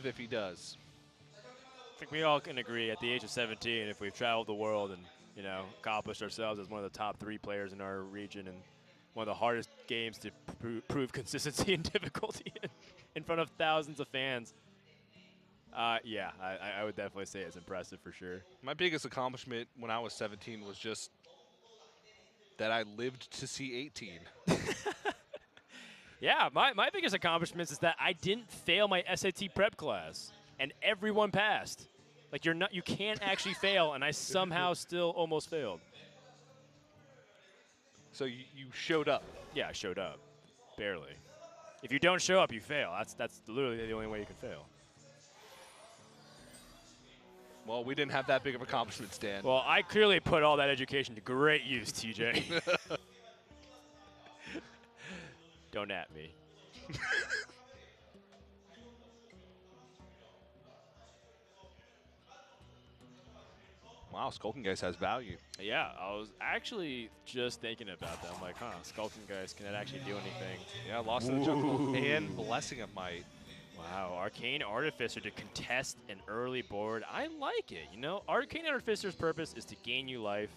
if he does. I think we all can agree at the age of 17, if we've traveled the world and, accomplished ourselves as one of the top 3 players in our region and one of the hardest games to prove consistency and difficulty in front of thousands of fans. Yeah, I would definitely say it's impressive for sure. My biggest accomplishment when I was 17 was just that I lived to see 18. Yeah, my biggest accomplishments is that I didn't fail my SAT prep class, and everyone passed. Like you can't actually fail, and I somehow still almost failed. So you showed up. Yeah, I showed up, barely. If you don't show up, you fail. That's literally the only way you can fail. Well, we didn't have that big of accomplishments, Dan. Well, I clearly put all that education to great use, TJ. Don't at me. Wow, Skulking Geist has value. Yeah, I was actually just thinking about that. I'm like, Skulking Geist, can it actually do anything? Yeah, Lost in the Jungle and Blessing of Might. Wow, Arcane Artificer to contest an early board. I like it, Arcane Artificer's purpose is to gain you life,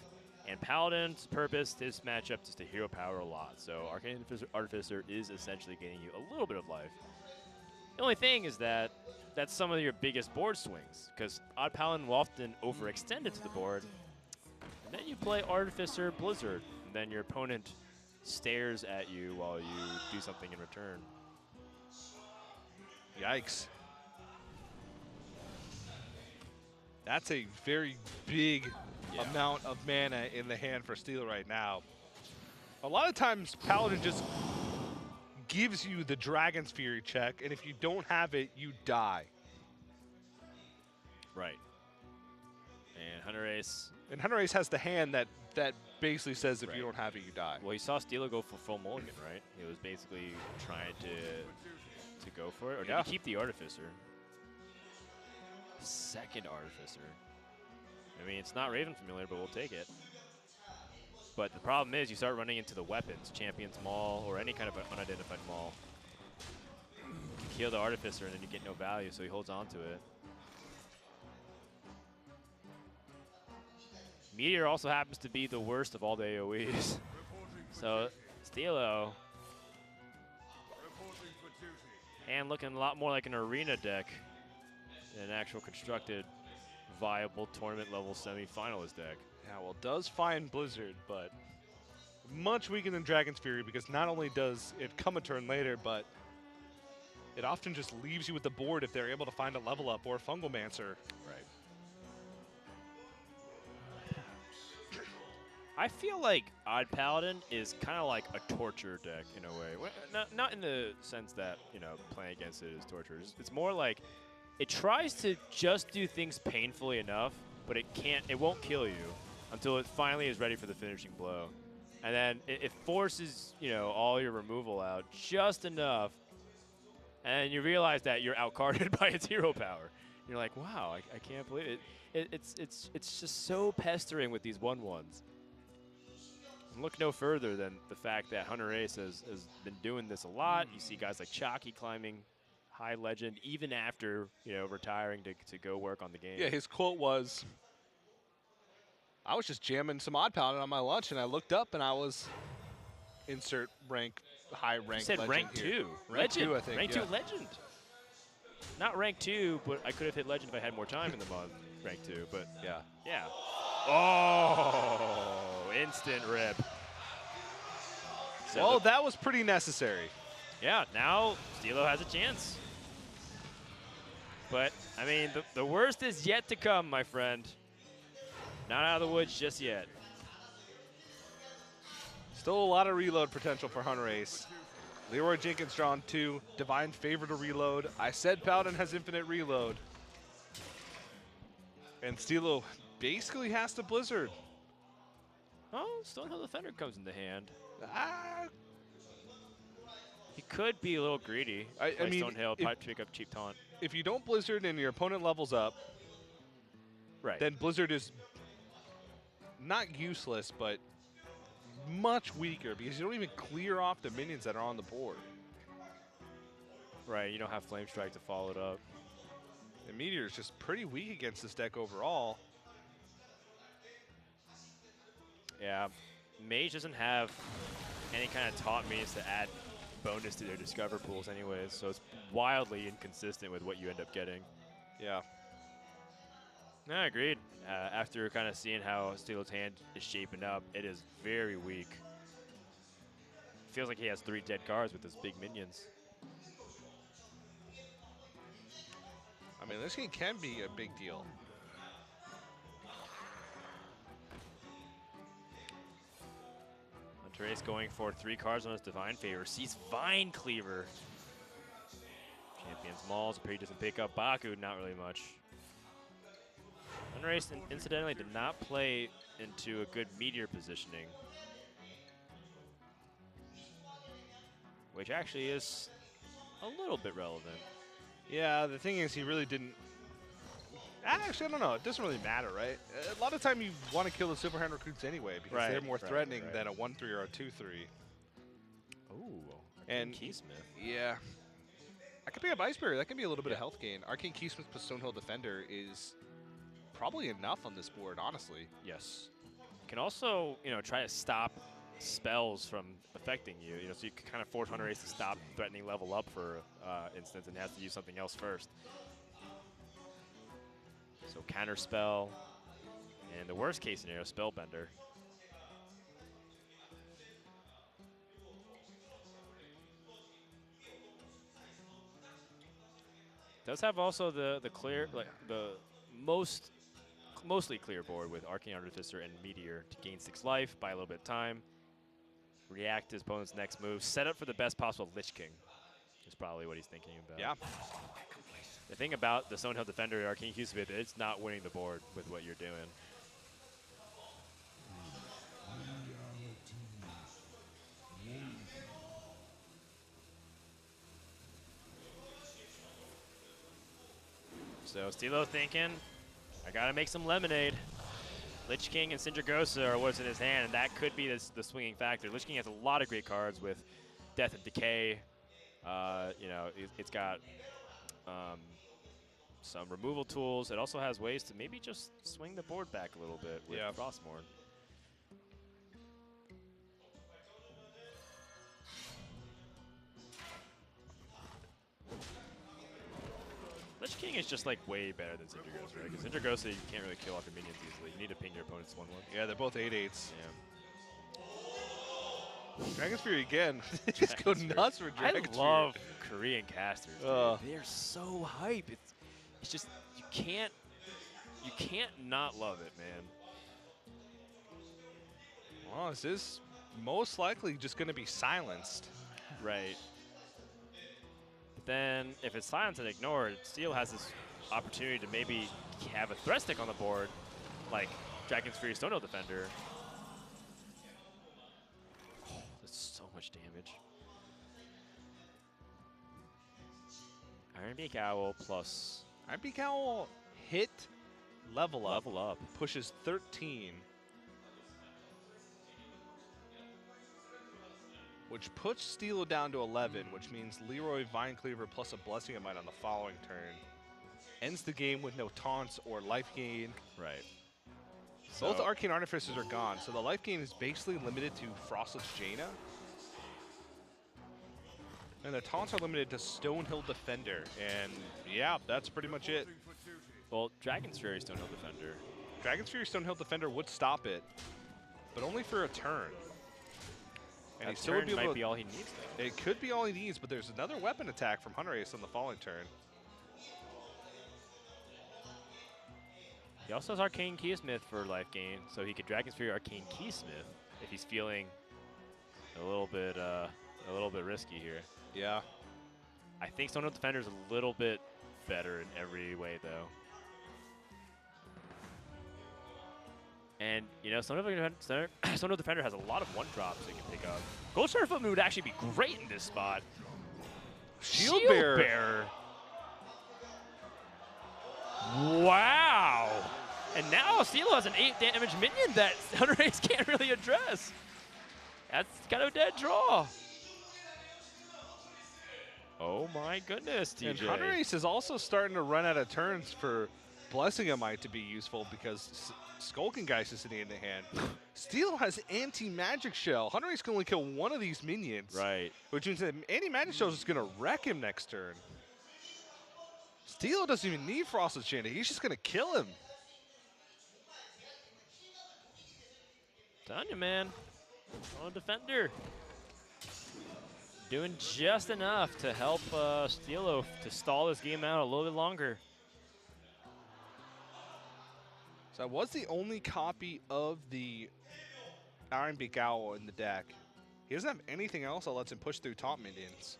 and Paladin's purpose, this matchup, is to hero power a lot. So Arcane Artificer is essentially getting you a little bit of life. The only thing is that that's some of your biggest board swings, because Odd Paladin will often overextend into the board, and then you play Artificer Blizzard, and then your opponent stares at you while you do something in return. Yikes. That's a very big amount of mana in the hand for Steel right now. A lot of times, Paladin just gives you the Dragon's Fury check, and if you don't have it, you die. Right. And Hunter Ace. And Hunter Ace has the hand that basically says if you don't have it, you die. Well, he saw Steelo go for full mulligan, right? He was basically trying to go for it. Or did he keep the Artificer? Second Artificer. I mean, it's not Raven familiar, but we'll take it. But the problem is you start running into the weapons, Champion's Maul or any kind of unidentified Maul. You kill the Artificer and then you get no value, so he holds on to it. Meteor also happens to be the worst of all the AoEs. So, Steelo. And looking a lot more like an arena deck than an actual constructed, viable tournament-level semi-finalist deck. Yeah, well, does find Blizzard, but much weaker than Dragon's Fury because not only does it come a turn later, but it often just leaves you with the board if they're able to find a level up or a Fungal Mancer. Right. I feel like Odd Paladin is kind of like a torture deck in a way. Not in the sense that, playing against it is torture. It's more like it tries to just do things painfully enough, but it won't kill you until it finally is ready for the finishing blow. And then it forces, all your removal out just enough, and you realize that you're outcarded by its hero power. You're like, wow, I can't believe it. It's just so pestering with these 1/1s. Look no further than the fact that Hunter Ace has been doing this a lot. You see guys like Chalky climbing high legend even after, retiring to go work on the game. Yeah, his quote was, I was just jamming some Odd Paladin on my lunch, and I looked up, and I was insert rank, high rank. You said legend rank here. 2. Rank Legend. 2, I think. Rank 2 legend. Not rank 2, but I could have hit legend if I had more time in the month. Rank 2, but yeah. Yeah. Oh, instant rip. So well, that was pretty necessary. Yeah, now Steelo has a chance. But, I mean, the worst is yet to come, my friend. Not out of the woods just yet. Still a lot of reload potential for Hunter Ace. Leroy Jenkins drawn 2. Divine favor to reload. I said Paladin has infinite reload. And Steelo basically has to Blizzard. Oh, Stonehill Defender comes into hand. Ah. He could be a little greedy. I mean, Stonehill, pick up cheap taunt. If you don't Blizzard and your opponent levels up, right, then Blizzard is not useless, but much weaker because you don't even clear off the minions that are on the board. Right, you don't have Flame Strike to follow it up. Meteor is just pretty weak against this deck overall. Yeah, Mage doesn't have any kind of taunt means to add bonus to their Discover pools anyways, so it's wildly inconsistent with what you end up getting. Yeah. No, agreed. After kind of seeing how Steel's hand is shaping up, it is very weak. Feels like he has 3 dead cards with his big minions. I mean, this game can be a big deal. Hunter going for 3 cards on his Divine Favor. Sees Vine Cleaver. Champions Mauls, pretty doesn't pick up. Baku, not really much. Hunter incidentally did not play into a good Meteor positioning, which actually is a little bit relevant. Yeah, the thing is, he really didn't. Actually, I don't know. It doesn't really matter, right? A lot of time you want to kill the Silverhand recruits anyway because they're more threatening than a 1-3 or a 2-3. Ooh, and Keysmith. Yeah. I could pick up Ice Barrier. That can be a little bit of health gain. Arcane Keysmith plus Stonehill Defender is probably enough on this board, honestly. Yes. You can also, try to stop spells from affecting you. So you can kind of force Hunter Ace to stop threatening level up for instance, and has to use something else first. So counter spell, and the worst case scenario, Spellbender. Does have also the mostly clear board with Arcane Artificer and Meteor to gain 6 life, buy a little bit of time, react to his opponent's next move, set up for the best possible Lich King is probably what he's thinking about. Yeah. The thing about the Stonehill Defender Arcane Keysmith, it's not winning the board with what you're doing. So Stilo thinking, I gotta make some lemonade. Lich King and Sindragosa are what's in his hand, and that could be the swinging factor. Lich King has a lot of great cards with Death and Decay. It's got some removal tools. It also has ways to maybe just swing the board back a little bit with Frostmourne. Lich King is just like way better than Sindragosa, right? Because Sindragosa, you can't really kill off your minions easily. You need to ping your opponent's 1/1. Yeah, they're both 8/8s. Yeah. Dragon's Fury again. They just go nuts for Dragon's Fury. I love Korean casters, dude. They're so hype. It's just you can't not love it, man. Well, this is most likely just going to be silenced. Right. But then if it's silenced and ignored, Steel has this opportunity to maybe have a threat stick on the board, like Dragon's Fury Stonehill Defender. Oh, that's so much damage. Ironbeak Owl plus... Ironbeak Owl hit level up. Level up. Pushes 13. Which puts Stilo down to 11, which means Leroy Vine Cleaver plus a Blessing of Might on the following turn. Ends the game with no taunts or life gain. Right. Both Arcane Artificers are gone, so the life gain is basically limited to Frostless Jaina. And the taunts are limited to Stonehill Defender. And yeah, that's pretty much it. Well, Dragon's Fury Stonehill Defender. Dragon's Fury Stonehill Defender would stop it, but only for a turn. And he still would be able might to, be all he needs, though. It could be all he needs, but there's another weapon attack from Hunter Ace on the following turn. He also has Arcane Keysmith for life gain, so he could Dragon's Fury Arcane Keysmith if he's feeling a little bit risky here. Yeah. I think Stonehill Defender is a little bit better in every way, though. And, Stonehill Defender has a lot of one-drops they can pick up. Gold Starfoot would actually be great in this spot. Shield Bearer. Wow. And now Stilo has an 8-damage minion that Hunter Ace can't really address. That's kind of a dead draw. Oh my goodness, TJ. And Hunter Ace is also starting to run out of turns for Blessing-a-Mite to be useful because Skulking Geist is sitting in the hand. Steel has anti-magic shell. Hunter Ace can only kill one of these minions. Right. Which means that anti-magic shell is just going to wreck him next turn. Steel doesn't even need Frosted Chanting. He's just going to kill him. Telling you, man. Oh, defender. Doing just enough to help Steelo to stall this game out a little bit longer. So that was the only copy of the Iron Beak Owl in the deck. He doesn't have anything else that lets him push through top minions.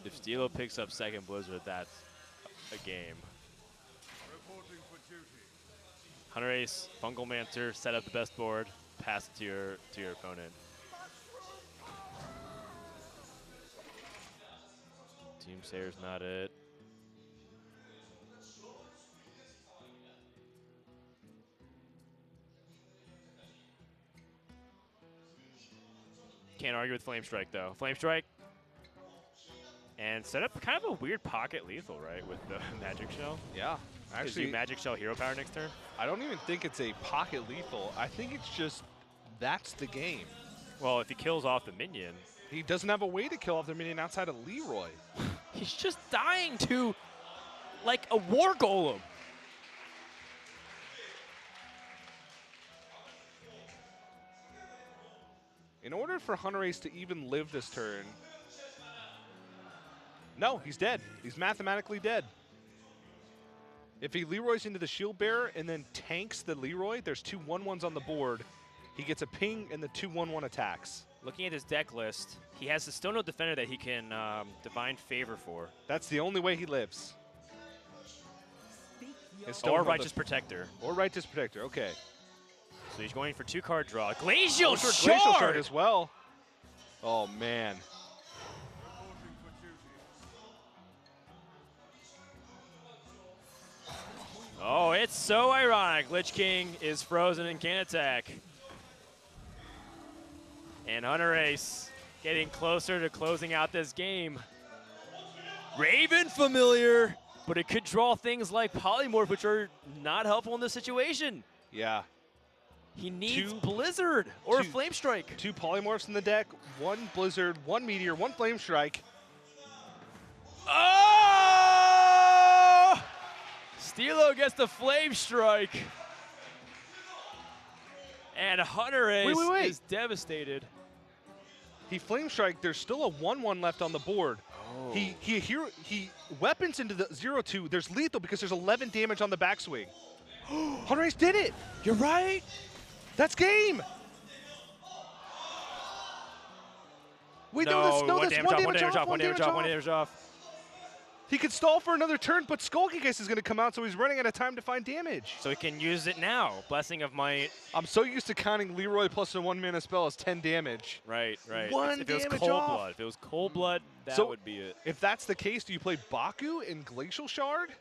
If Steelo picks up second Blizzard, that's a game. Hunter Ace, Fungal Mancer, set up the best board, pass it to your opponent. Doomsayer's not it. Can't argue with Flame Strike though. Flame Strike. And set up kind of a weird pocket lethal, right, with the Magic Shell? Yeah. Actually, Magic Shell hero power next turn? I don't even think it's a pocket lethal. I think it's just that's the game. Well, if he kills off the minion. He doesn't have a way to kill off the minion outside of Leroy. He's just dying to, like, a War Golem. In order for Hunter Ace to even live this turn, no, he's dead. He's mathematically dead. If he Leroys into the Shield Bearer and then tanks the Leroy, there's 2 1/1s on the board. He gets a ping and the 2 1/1 attacks. Looking at his deck list, he has the Stone Node Defender that he can Divine Favor for. That's the only way he lives. Or Righteous Protector. Or Righteous Protector, okay. So he's going for 2-card draw. Glacial Shard! Glacial Shard as well. Oh, man. Oh, it's so ironic. Lich King is frozen and can't attack. And Hunter Ace getting closer to closing out this game. Raven familiar, but it could draw things like Polymorph, which are not helpful in this situation. Yeah. He needs Blizzard or Flame Strike. 2 Polymorphs in the deck, 1 Blizzard, 1 Meteor, 1 Flame Strike. Oh! Steelo gets the Flame Strike. And Hunter Ace is devastated. He Flame Strike, there's still a 1/1 left on the board. Oh. He weapons into the 0/2. There's lethal because there's 11 damage on the backswing. Hunter Ace did it. You're right. That's game. Wait, no, one damage off. He could stall for another turn, but Skulking Geist is going to come out, so he's running out of time to find damage. So he can use it now. Blessing of Might. I'm so used to counting Leroy plus a 1-mana spell as 10 damage. Right, right. If it was Cold Blood. If it was Cold Blood, that would be it. If that's the case, do you play Baku in Glacial Shard?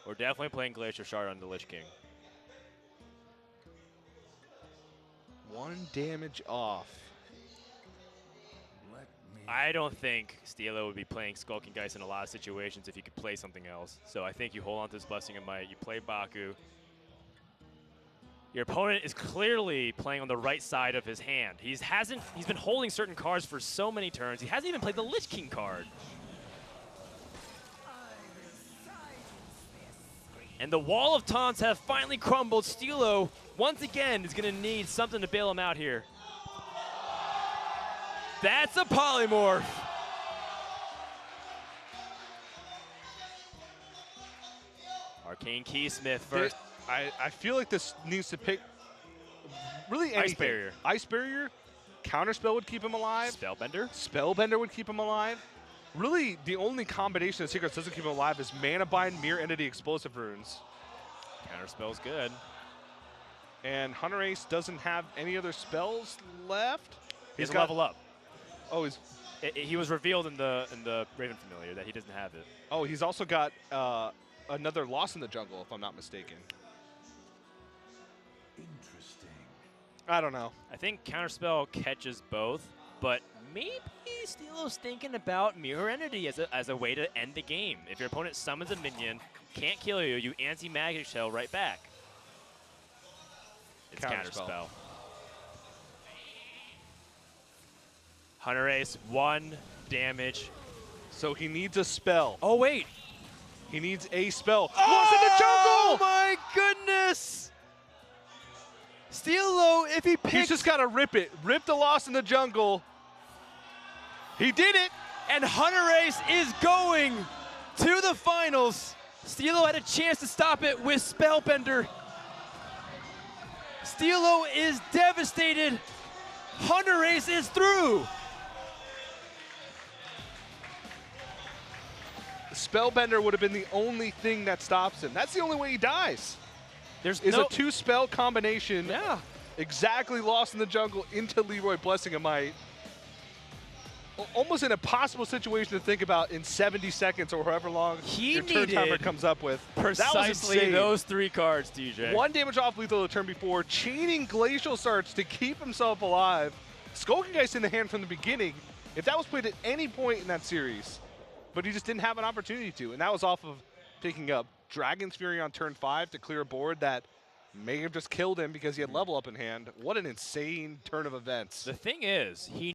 We're definitely playing Glacier Shard on the Lich King. 1 damage off. I don't think Steelo would be playing Skulking Geist in a lot of situations if you could play something else. So I think you hold on to this Blessing of Might, you play Baku. Your opponent is clearly playing on the right side of his hand. He's been holding certain cards for so many turns. He hasn't even played the Lich King card. And the wall of taunts have finally crumbled. Steelo, once again, is going to need something to bail him out here. That's a Polymorph. Arcane Keysmith first. I feel like this needs to pick really anything. Ice Barrier. Ice Barrier, Counterspell would keep him alive. Spellbender. Spellbender would keep him alive. Really, the only combination of secrets that doesn't keep him alive is Mana Bind, Mirror Entity, Explosive Runes. Counterspell's good. And Hunter Ace doesn't have any other spells left. He's got level up. Oh, he was revealed in the Raven Familiar that he doesn't have it. Oh, he's also got another loss in the jungle, if I'm not mistaken. Interesting. I don't know. I think Counterspell catches both, but maybe Steelo's thinking about Mirror Entity as a way to end the game. If your opponent summons a minion, can't kill you, you anti-magic shell right back. It's Counterspell. Hunter Ace, 1 damage. So he needs a spell. Oh, wait. He needs a spell. Lost in the jungle! Oh my goodness! Steelo, if he picks... He's just got to rip it. Rip the Lost in the jungle. He did it! And Hunter Ace is going to the finals. Steelo had a chance to stop it with Spellbender. Steelo is devastated. Hunter Ace is through. Spellbender would have been the only thing that stops him. That's the only way he dies. There's Is no... a 2-spell combination. Yeah. Exactly Lost in the jungle into Leroy Blessing of Might. Almost an impossible situation to think about in 70 seconds or however long your turn timer comes up with. Precisely those 3 cards, DJ. 1 damage off lethal the turn before, chaining Glacial Starts to keep himself alive. Skulking in the hand from the beginning. If that was played at any point in that series, but he just didn't have an opportunity to, and that was off of picking up Dragon's Fury on turn 5 to clear a board that may have just killed him because he had level up in hand. What an insane turn of events. The thing is, he